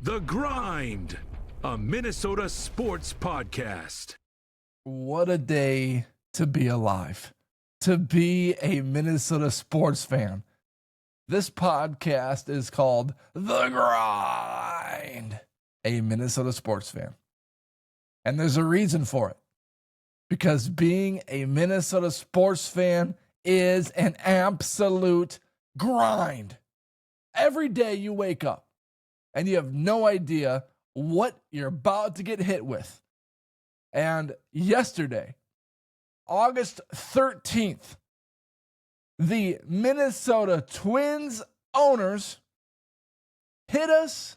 The Grind, a Minnesota sports podcast. What a day to be alive, to be a Minnesota sports fan. This podcast is called The Grind, a Minnesota sports fan. And there's a reason for it. Because being a Minnesota sports fan is an absolute grind. Every day you wake up and you have no idea what you're about to get hit with. And yesterday, August 13th, the Minnesota Twins owners hit us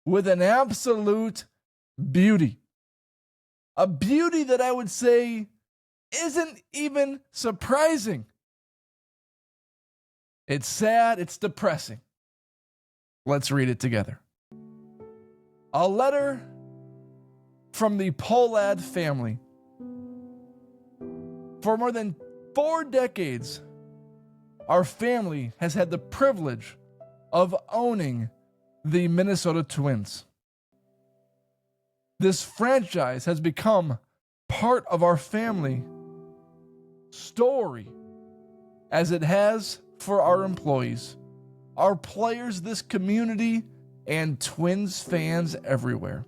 with an absolute beauty. A beauty that I would say isn't even surprising. It's sad, it's depressing. Let's read it together. A letter from the Pohlad family. For more than 4 decades, our family has had the privilege of owning the Minnesota Twins. This franchise has become part of our family story, as it has for our employees, our players, this community, and Twins fans everywhere.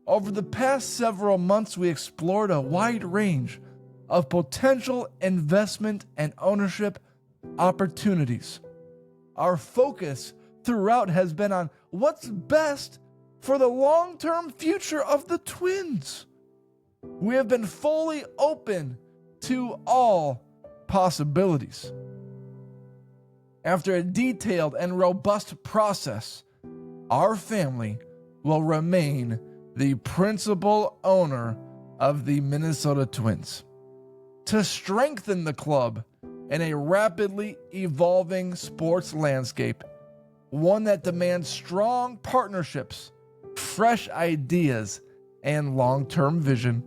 Over the past several months, we explored a wide range of potential investment and ownership opportunities. Our focus throughout has been on what's best for the long-term future of the Twins. We have been fully open to all possibilities. After a detailed and robust process, our family will remain the principal owner of the Minnesota Twins. To strengthen the club in a rapidly evolving sports landscape, one that demands strong partnerships, fresh ideas, and long-term vision,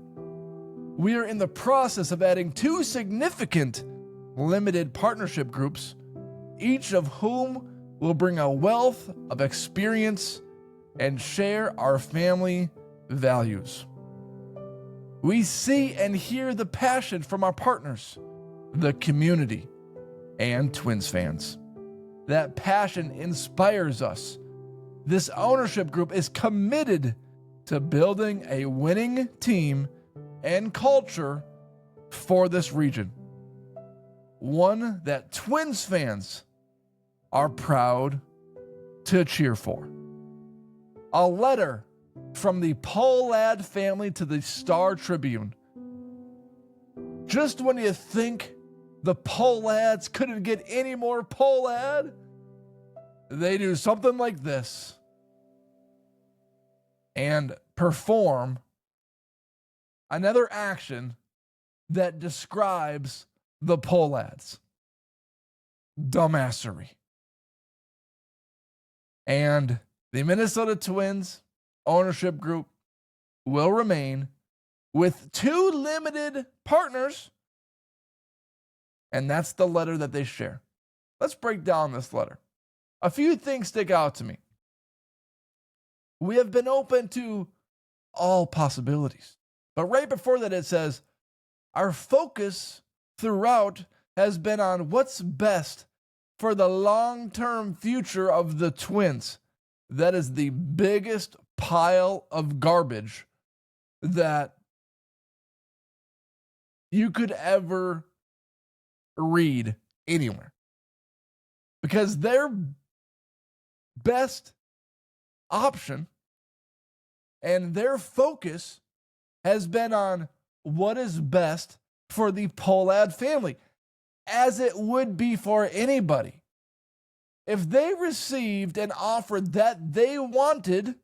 we are in the process of adding 2 significant limited partnership groups, each of whom will bring a wealth of experience and share our family values. We see and hear the passion from our partners, the community, and Twins fans. That passion inspires us. This ownership group is committed to building a winning team and culture for this region, one that Twins fans are proud to cheer for. A letter from the Pohlad family to the Star Tribune. Just when you think the Pohlads couldn't get any more Pohlad, they do something like this and perform another action that describes the Pohlads. Dumbassery. And the Minnesota Twins ownership group will remain with 2 limited partners, and that's the letter that they share. Let's break down this letter. A few things stick out to me. We have been open to all possibilities. But right before that, it says, our focus throughout has been on what's best for the long-term future of the Twins. That is the biggest pile of garbage that you could ever read anywhere. Because their best option and their focus has been on what is best for the Pohlad family, as it would be for anybody. If they received an offer that they wanted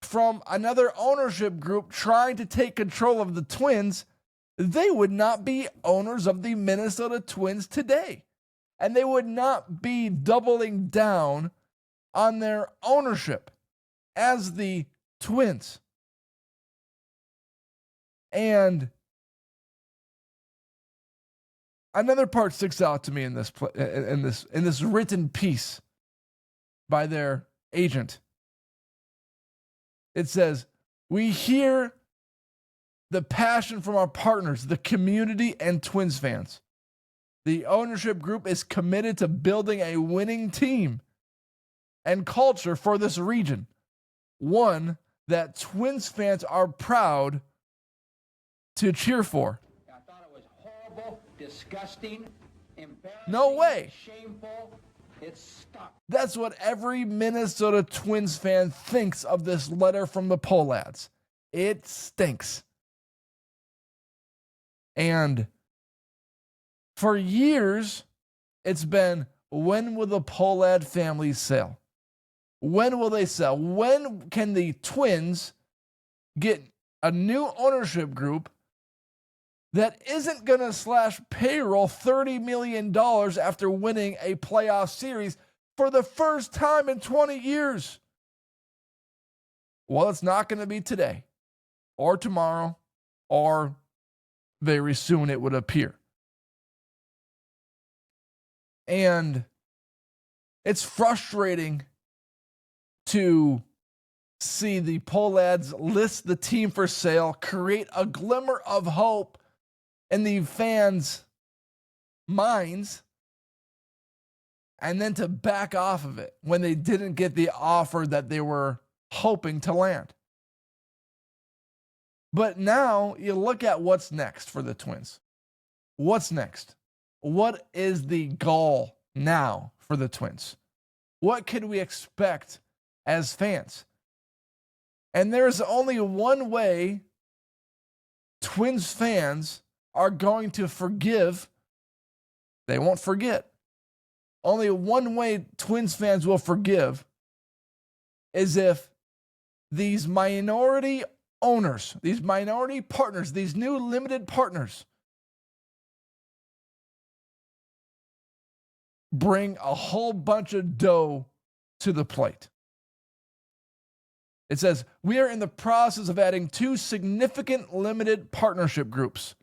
from another ownership group trying to take control of the Twins, they would not be owners of the Minnesota Twins today. And they would not be doubling down on their ownership as the Twins. And another part sticks out to me in this written piece by their agent. It says, we hear the passion from our partners, the community, and Twins fans. The ownership group is committed to building a winning team and culture for this region, one that Twins fans are proud to cheer for. I thought it was horrible, disgusting, embarrassing, no way. Shameful. It stunk. That's what every Minnesota Twins fan thinks of this letter from the Pohlads. It stinks. And for years, it's been, when will the Pohlad family sell? When will they sell? When can the Twins get a new ownership group that isn't going to slash payroll $30 million after winning a playoff series for the first time in 20 years? Well, it's not going to be today or tomorrow or very soon, it would appear. And it's frustrating to see the Pohlads list the team for sale, create a glimmer of hope in the fans' minds, and then to back off of it when they didn't get the offer that they were hoping to land. But now you look at what's next for the Twins. What's next? What is the goal now for the Twins? What could we expect as fans? And there's only one way Twins fans are going to forgive. They won't forget. Only one way Twins fans will forgive is if these minority owners, these minority partners, these new limited partners bring a whole bunch of dough to the plate. It says, we are in the process of adding 2 significant limited partnership groups,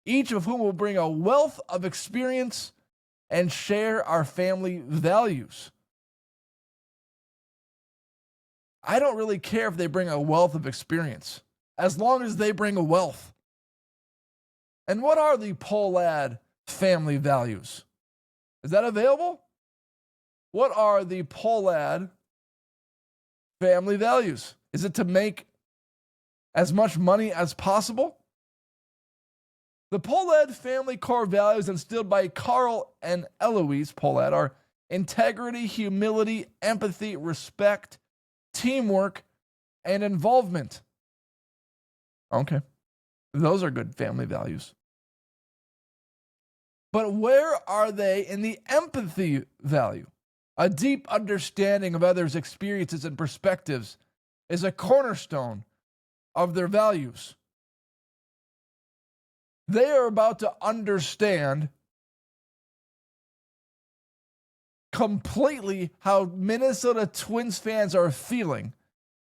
each of whom will bring a wealth of experience and share our family values. I don't really care if they bring a wealth of experience, as long as they bring a wealth. And what are the Pohlad family values? Is that available? What are the Pohlad family values? Is it to make as much money as possible? The Pohlad family core values instilled by Carl and Eloise Pohlad are integrity, humility, empathy, respect, teamwork, and involvement. Okay. Those are good family values. But where are they in the empathy value? A deep understanding of others' experiences and perspectives is a cornerstone of their values. They are about to understand completely how Minnesota Twins fans are feeling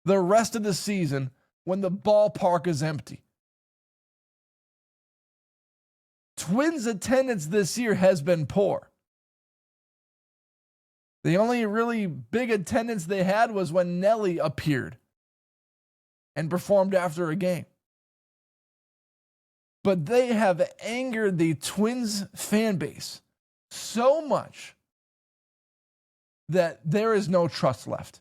the rest of the season when the ballpark is empty. Twins attendance this year has been poor. The only really big attendance they had was when Nelly appeared and performed after a game. But they have angered the Twins fan base so much that there is no trust left.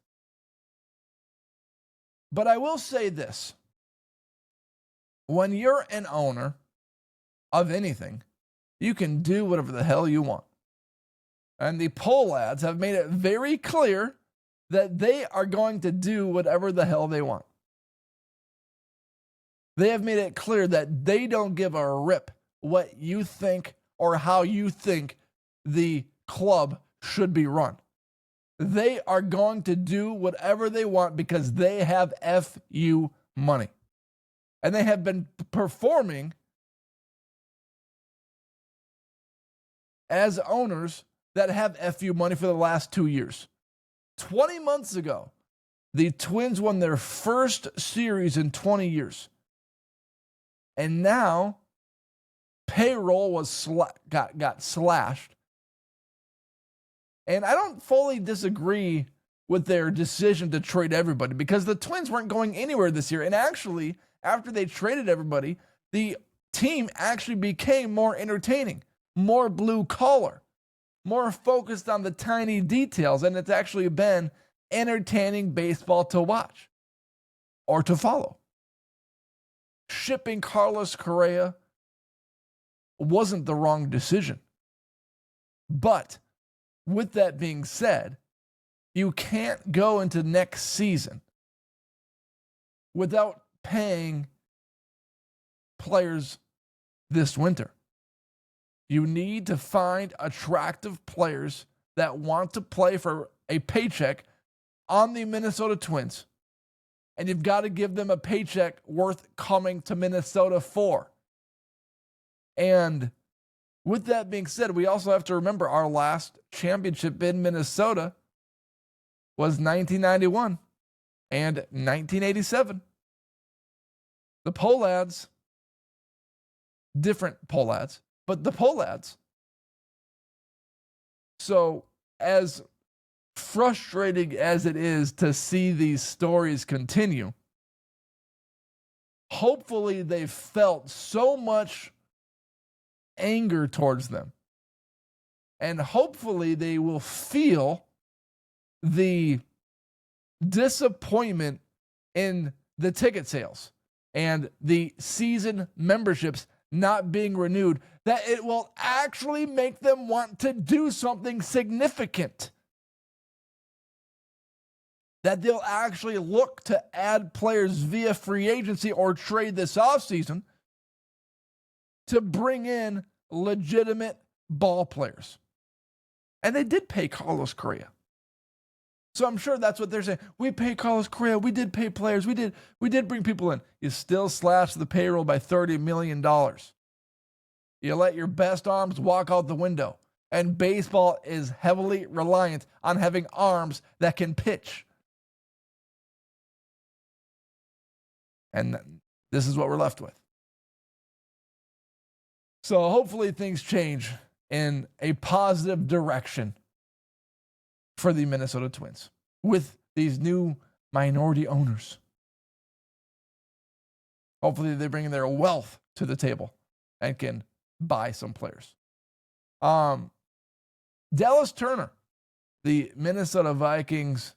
But I will say this. When you're an owner of anything, you can do whatever the hell you want. And the Pohlads have made it very clear that they are going to do whatever the hell they want. They have made it clear that they don't give a rip what you think or how you think the club should be run. They are going to do whatever they want because they have FU money. And they have been performing as owners that have FU money for the last 2 years. 20 months ago, the Twins won their first series in 20 years. And now, payroll was got slashed. And I don't fully disagree with their decision to trade everybody, because the Twins weren't going anywhere this year. And actually, after they traded everybody, the team actually became more entertaining, more blue collar, more focused on the tiny details. And it's actually been entertaining baseball to watch or to follow. Shipping Carlos Correa wasn't the wrong decision. But with that being said, you can't go into next season without paying players this winter. You need to find attractive players that want to play for a paycheck on the Minnesota Twins. And you've got to give them a paycheck worth coming to Minnesota for. And with that being said, we also have to remember our last championship in Minnesota was 1991 and 1987. The Pohlads, different Pohlads, but the Pohlads. So as frustrating as it is to see these stories continue, hopefully they felt so much anger towards them. And hopefully they will feel the disappointment in the ticket sales and the season memberships not being renewed, that it will actually make them want to do something significant. That they'll actually look to add players via free agency or trade this offseason to bring in legitimate ball players. And they did pay Carlos Correa. So I'm sure that's what they're saying. We pay Carlos Correa. We did pay players. We did bring people in. You still slash the payroll by $30 million. You let your best arms walk out the window. And baseball is heavily reliant on having arms that can pitch. And this is what we're left with. So hopefully things change in a positive direction for the Minnesota Twins with these new minority owners. Hopefully they bring their wealth to the table and can buy some players. Dallas Turner, the Minnesota Vikings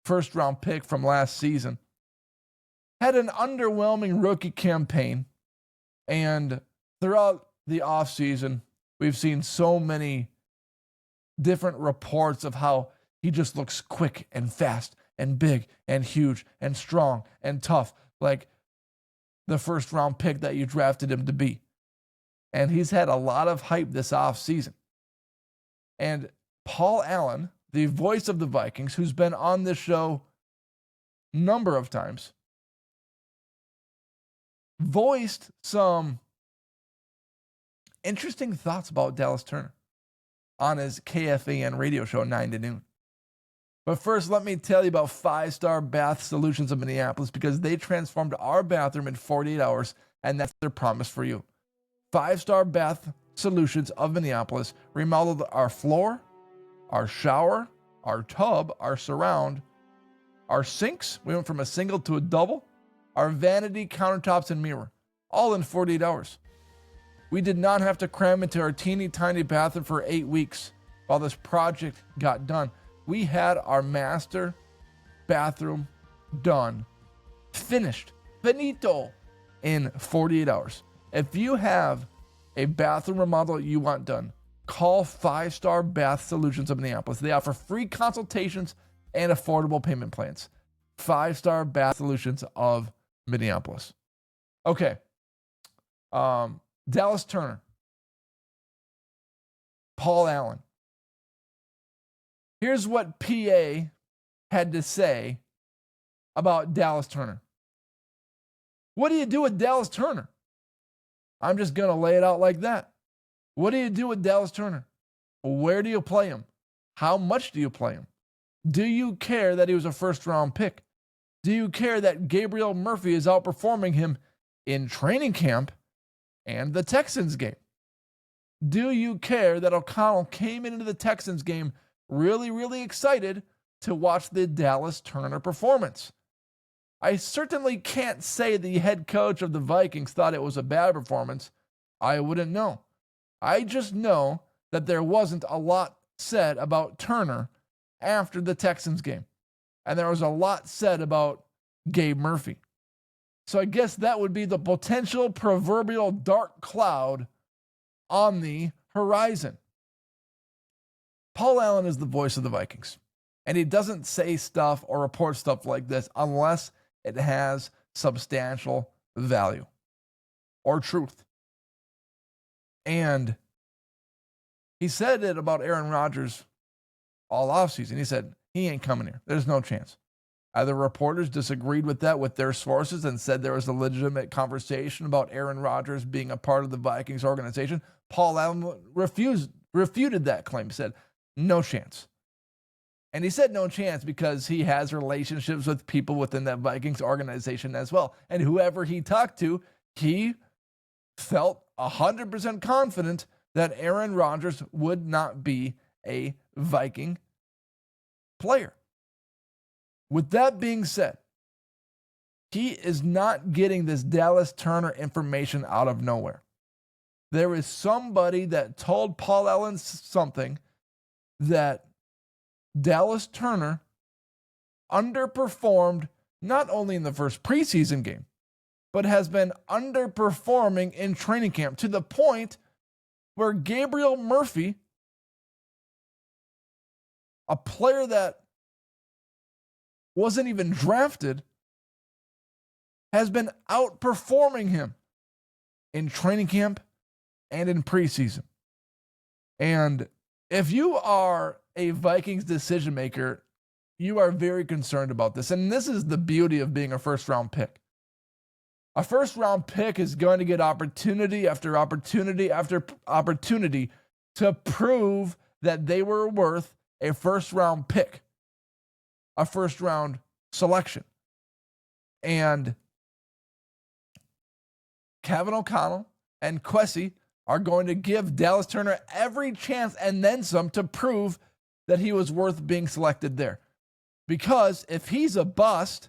first round pick from last season, had an underwhelming rookie campaign, and throughout the offseason, we've seen so many different reports of how he just looks quick and fast and big and huge and strong and tough, like the first round pick that you drafted him to be. And he's had a lot of hype this offseason. And Paul Allen, the voice of the Vikings, who's been on this show a number of times, voiced some interesting thoughts about Dallas Turner on his KFAN radio show 9 to noon. But first, let me tell you about 5 Star Bath Solutions of Minneapolis, because they transformed our bathroom in 48 hours, and that's their promise for you. 5 Star Bath Solutions of Minneapolis remodeled our floor, our shower, our tub, our surround, our sinks. We went from a single to a double, our vanity, countertops, and mirror, all in 48 hours. We did not have to cram into our teeny tiny bathroom for 8 weeks while this project got done. We had our master bathroom done, finished, finito, in 48 hours. If you have a bathroom remodel you want done, call 5 Star Bath Solutions of Minneapolis. They offer free consultations and affordable payment plans. 5 Star Bath Solutions of Minneapolis. Okay. Dallas Turner. Paul Allen. Here's what PA had to say about Dallas Turner. What do you do with Dallas Turner? I'm just going to lay it out like that. What do you do with Dallas Turner? Where do you play him? How much do you play him? Do you care that he was a first-round pick? Do you care that Gabriel Murphy is outperforming him in training camp and the Texans game? Do you care that O'Connell came into the Texans game really, really excited to watch the Dallas Turner performance. I certainly can't say the head coach of the Vikings thought it was a bad performance. I wouldn't know. I just know that there wasn't a lot said about Turner after the Texans game. And there was a lot said about Gabe Murphy. So I guess that would be the potential proverbial dark cloud on the horizon. Paul Allen is the voice of the Vikings. And he doesn't say stuff or report stuff like this unless it has substantial value or truth. And he said it about Aaron Rodgers all offseason. He said, he ain't coming here. There's no chance. Other reporters disagreed with that with their sources and said there was a legitimate conversation about Aaron Rodgers being a part of the Vikings organization. Paul Allen refuted that claim. He said, no chance. And he said no chance because he has relationships with people within that Vikings organization as well. And whoever he talked to, he felt 100% confident that Aaron Rodgers would not be a Viking player. With that being said, he is not getting this Dallas Turner information out of nowhere. There is somebody that told Paul Allen something that Dallas Turner underperformed not only in the first preseason game, but has been underperforming in training camp to the point where Gabriel Murphy, a player that wasn't even drafted, has been outperforming him in training camp and in preseason. And if you are a Vikings decision maker, you are very concerned about this. And this is the beauty of being a first-round pick. A first-round pick is going to get opportunity after opportunity after opportunity to prove that they were worth a first-round pick, a first-round selection. And Kevin O'Connell and Kwesi are going to give Dallas Turner every chance and then some to prove that he was worth being selected there. Because if he's a bust,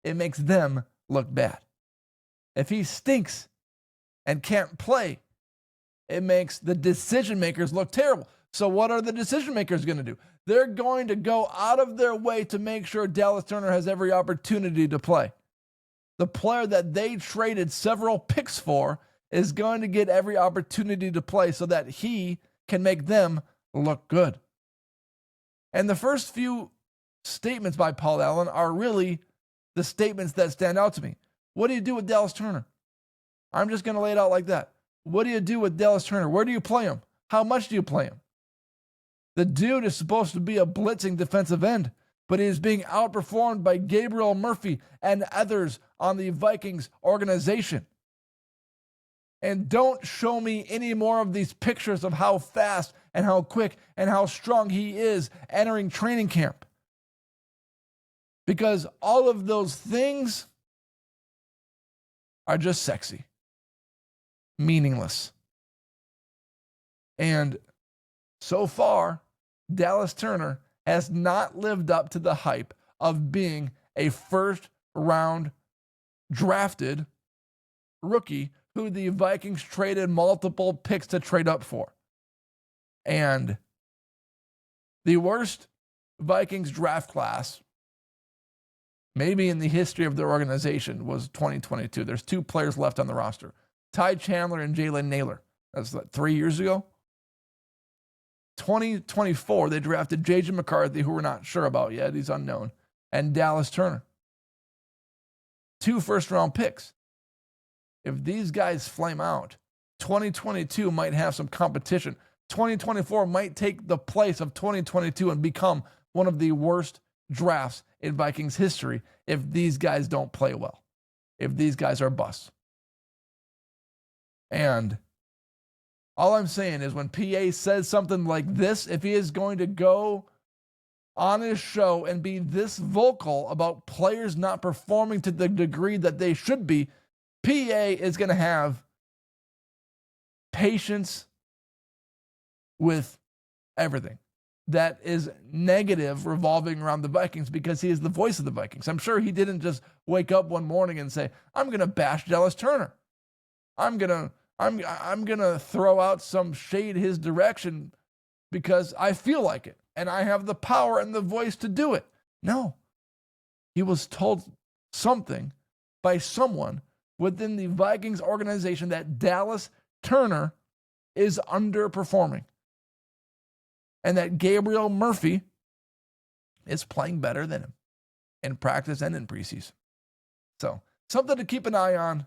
it makes them look bad. If he stinks and can't play, it makes the decision makers look terrible. So what are the decision makers going to do? They're going to go out of their way to make sure Dallas Turner has every opportunity to play. The player that they traded several picks for is going to get every opportunity to play so that he can make them look good. And the first few statements by Paul Allen are really the statements that stand out to me. What do you do with Dallas Turner? I'm just going to lay it out like that. What do you do with Dallas Turner? Where do you play him? How much do you play him? The dude is supposed to be a blitzing defensive end, but he is being outperformed by Gabriel Murphy and others on the Vikings organization. And don't show me any more of these pictures of how fast and how quick and how strong he is entering training camp. Because all of those things are just sexy, meaningless. And so far, Dallas Turner has not lived up to the hype of being a first-round drafted rookie who the Vikings traded multiple picks to trade up for. And the worst Vikings draft class, maybe in the history of their organization, was 2022. There's two players left on the roster, Ty Chandler and Jalen Naylor. That's like 3 years ago. 2024, they drafted J.J. McCarthy, who we're not sure about yet. He's unknown. And Dallas Turner. 2 first-round picks. If these guys flame out, 2022 might have some competition. 2024 might take the place of 2022 and become one of the worst drafts in Vikings history if these guys don't play well, if these guys are busts. And all I'm saying is when PA says something like this, if he is going to go on his show and be this vocal about players not performing to the degree that they should be, PA is going to have patience with everything. that is negative revolving around the Vikings because he is the voice of the Vikings. I'm sure he didn't just wake up one morning and say, I'm going to bash Dallas Turner. I'm going to throw out some shade his direction because I feel like it and I have the power and the voice to do it. No. He was told something by someone within the Vikings organization that Dallas Turner is underperforming and that Gabriel Murphy is playing better than him in practice and in preseason. So, something to keep an eye on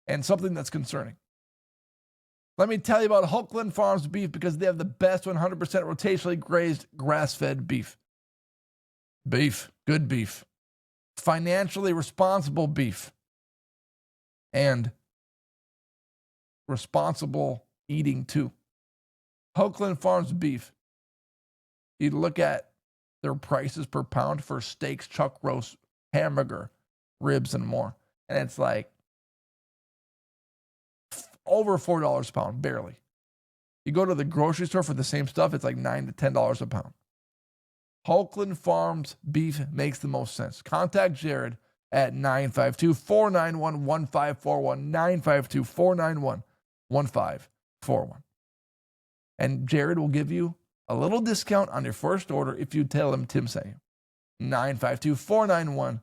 and something that's concerning. Let me tell you about Hochland Farms beef because they have the best 100% rotationally grazed grass-fed beef. Beef, good beef. Financially responsible beef. And responsible eating too. Hochland Farms beef. You look at their prices per pound for steaks, chuck roast, hamburger, ribs, and more. And it's like over $4 a pound, barely. You go to the grocery store for the same stuff, it's like $9 to $10 a pound. Hochland Farms beef makes the most sense. Contact Jared at 952-491-1541, 952-491-1541. And Jared will give you a little discount on your first order if you tell him Tim sent you. 952-491-1541.